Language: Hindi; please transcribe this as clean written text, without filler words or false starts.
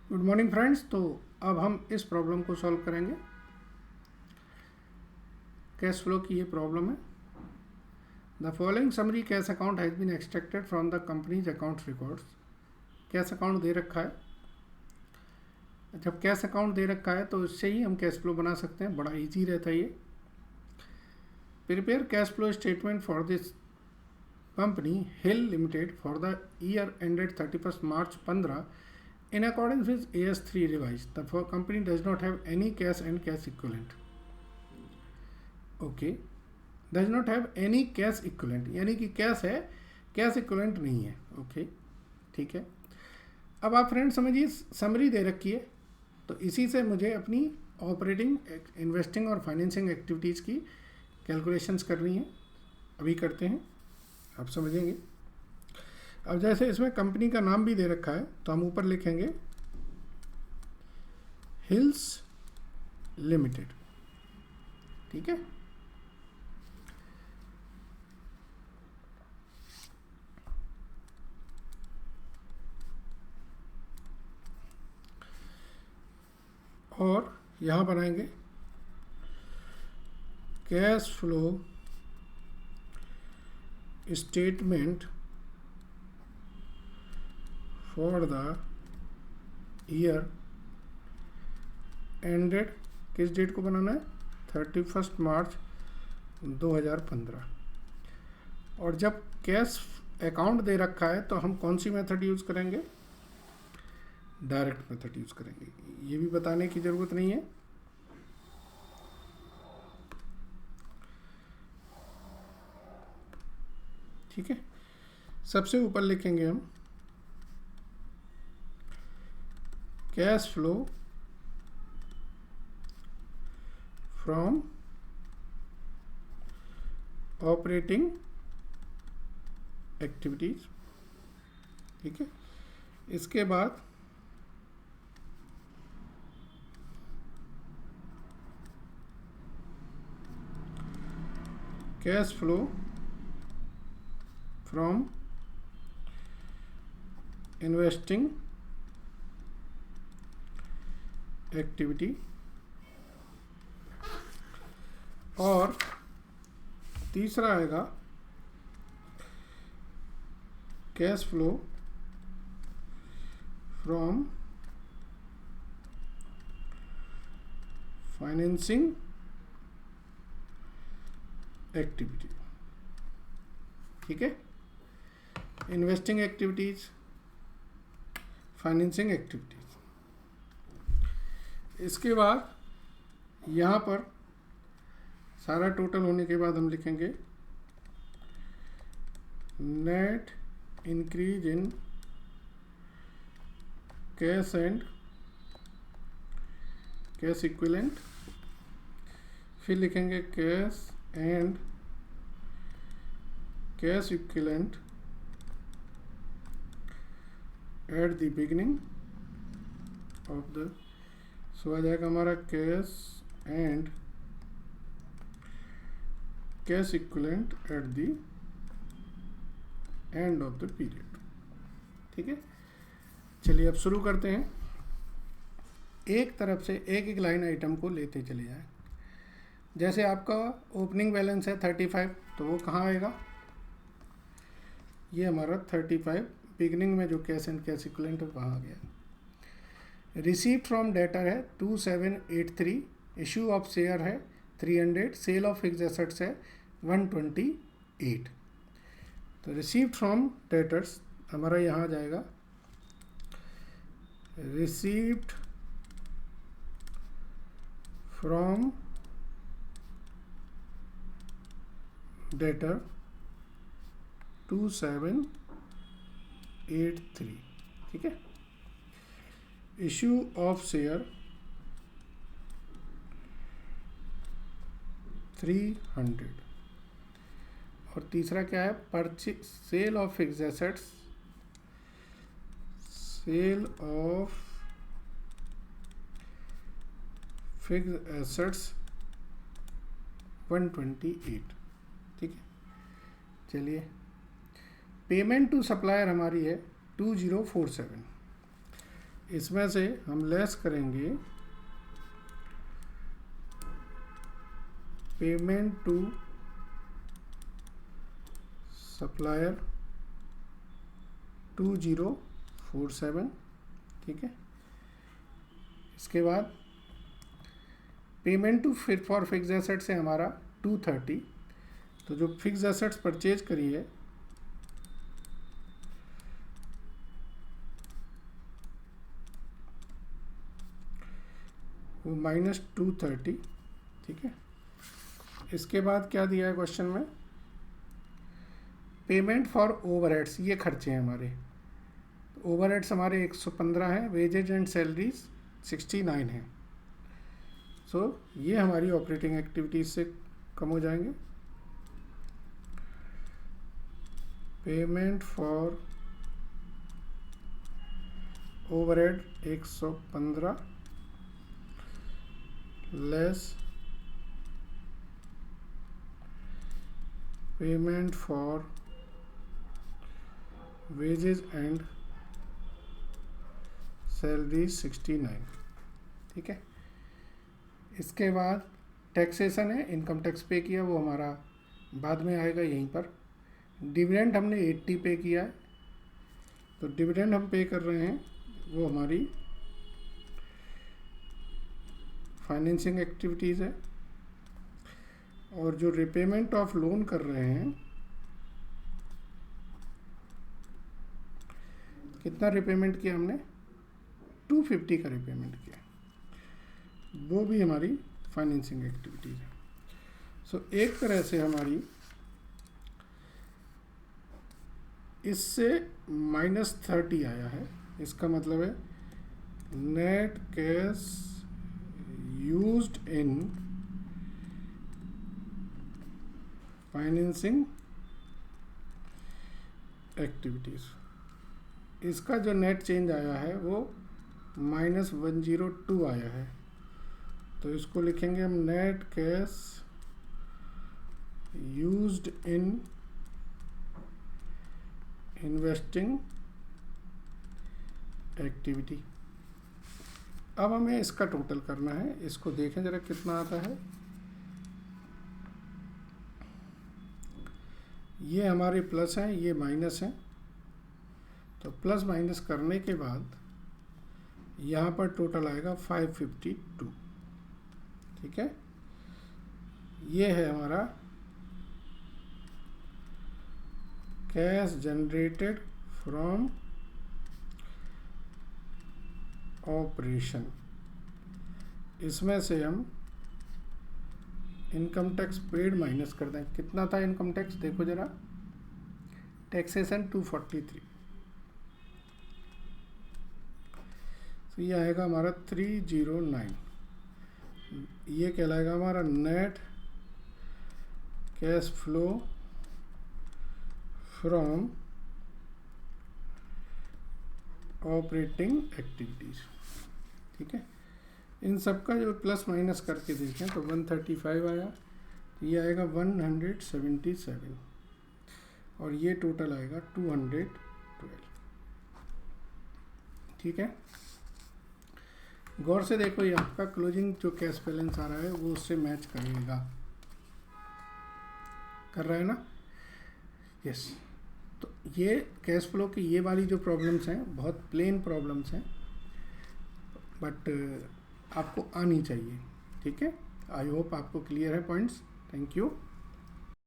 Good morning friends. तो अब हम इस प्रॉब्लम को सॉल्व करेंगे। कैश फ्लो की ये प्रॉब्लम है। The following summary cash account has been extracted from the company's account records. Cash account दे रखा है। जब कैश अकाउंट दे रखा है तो इससे ही हम कैश फ्लो बना सकते हैं, बड़ा इजी रहता है ये। Prepare cash flow statement for this company hill limited for the year ended 31 March 15 in accordance with AS3 revised. The company does not have any cash and cash equivalent. Okay, does not have any cash equivalent, यानी कि कैश है, कैश इक्विवेलेंट नहीं है। ओके, ठीक है। अब आप फ्रेंड समझिए, समरी दे रखी है तो इसी से मुझे अपनी ऑपरेटिंग, इन्वेस्टिंग और फाइनेंसिंग एक्टिविटीज़ की कैलकुलेशंस करनी है। अभी करते हैं, आप समझेंगे। अब जैसे इसमें कंपनी का नाम भी दे रखा है तो हम ऊपर लिखेंगे हिल्स लिमिटेड, ठीक है। और यहाँ बनाएंगे cash flow statement for the year ended, किस डेट को बनाना है, 31 मार्च 2015। और जब कैश अकाउंट दे रखा है तो हम कौन सी मेथड यूज़ करेंगे, डायरेक्ट मेथड यूज़ करेंगे। ये भी बताने की ज़रूरत नहीं है। ठीक है, सबसे ऊपर लिखेंगे हम cash flow from operating activities, ठीक है। इसके बाद cash flow from investing activity, और तीसरा आएगा cash flow from financing activity, ठीक है। Investing activities, financing activities. इसके बाद यहाँ पर सारा टोटल होने के बाद हम लिखेंगे net increase in cash and cash equivalent, फिर लिखेंगे cash and cash equivalent at the beginning of the, so आ जाएगा हमारा cash and cash equivalent at the end of the period, ठीक है। चलिए अब शुरू करते हैं। एक तरफ से एक एक लाइन आइटम को लेते चले जाएं। जैसे आपका ओपनिंग बैलेंस है 35, तो वो कहाँ आएगा, ये हमारा 35 बिगिनिंग में जो कैश एंड कैश इक्विवेलेंट है वहाँ आ गया। रिसीप्ट फ्रॉम डेटर है 2783, इशू ऑफ शेयर है 300, सेल ऑफ फिक्स्ड एसेट्स है 128। तो रिसीप्ट फ्रॉम डेटर्स हमारा यहाँ आ जाएगा रिसीप्ट फ्रॉम डेटर 2783, ठीक है। इशू ऑफ शेयर 300, और तीसरा क्या है, purchase, sale of fixed assets, sale of fixed assets 128, ठीक है। चलिए, पेमेंट टू सप्लायर हमारी है 2047, इसमें से हम लेस करेंगे पेमेंट टू सप्लायर 2047, ठीक है। इसके बाद payment to for fix assets है हमारा 230, तो जो फिक्स एसेट्स परचेज करी है वो -230, ठीक है। इसके बाद क्या दिया है क्वेश्चन में, पेमेंट फॉर ओवरहेड्स, ये खर्चे हैं हमारे। ओवरहेड्स हमारे 115 हैं, वेजेज एंड सैलरीज 69 हैं। सो ये हमारी ऑपरेटिंग एक्टिविटीज से कम हो जाएंगे। Payment for overhead 115 less payment for wages and salary 69, ठीक है। इसके बाद टैक्सेशन है, इनकम टैक्स पे किया वो हमारा बाद में आएगा यहीं पर। डिविडेंड हमने 80 पे किया है, तो डिविडेंड हम पे कर रहे हैं वो हमारी फाइनेंसिंग एक्टिविटीज़ है। और जो रिपेमेंट ऑफ लोन कर रहे हैं, कितना रिपेमेंट किया हमने, 250 का रिपेमेंट किया, वो भी हमारी फाइनेंसिंग एक्टिविटीज है। सो एक तरह से हमारी इससे -30 आया है। इसका मतलब है net cash used in financing activities. इसका जो नेट चेंज आया है वो -102 आया है, तो इसको लिखेंगे हम net cash used in investing activity. अब हमें इसका टोटल करना है, इसको देखें जरा कितना आता है। ये हमारे प्लस हैं, ये माइनस हैं, तो प्लस माइनस करने के बाद यहाँ पर टोटल आएगा 552, ठीक है। ये है हमारा कैश जनरेटेड फ्रॉम ऑपरेशन। इसमें से हम इनकम टैक्स पेड माइनस कर दें। कितना था इनकम टैक्स, देखो जरा, टैक्सेशन 243, तो ये आएगा हमारा 309। ये कहलाएगा हमारा net cash flow from operating activities, ठीक है। इन सब का जो प्लस माइनस करके देखें तो 135 आया, तो ये आएगा 177, और ये टोटल आएगा 212, ठीक है। गौर से देखो, ये आपका क्लोजिंग जो कैश बैलेंस आ रहा है वो उससे मैच करेगा, कर रहा है ना, यस। तो ये कैश फ्लो की ये वाली जो प्रॉब्लम्स हैं बहुत प्लेन प्रॉब्लम्स हैं, बट आपको आनी चाहिए, ठीक है। आई होप आपको क्लियर है पॉइंट्स। Thank you.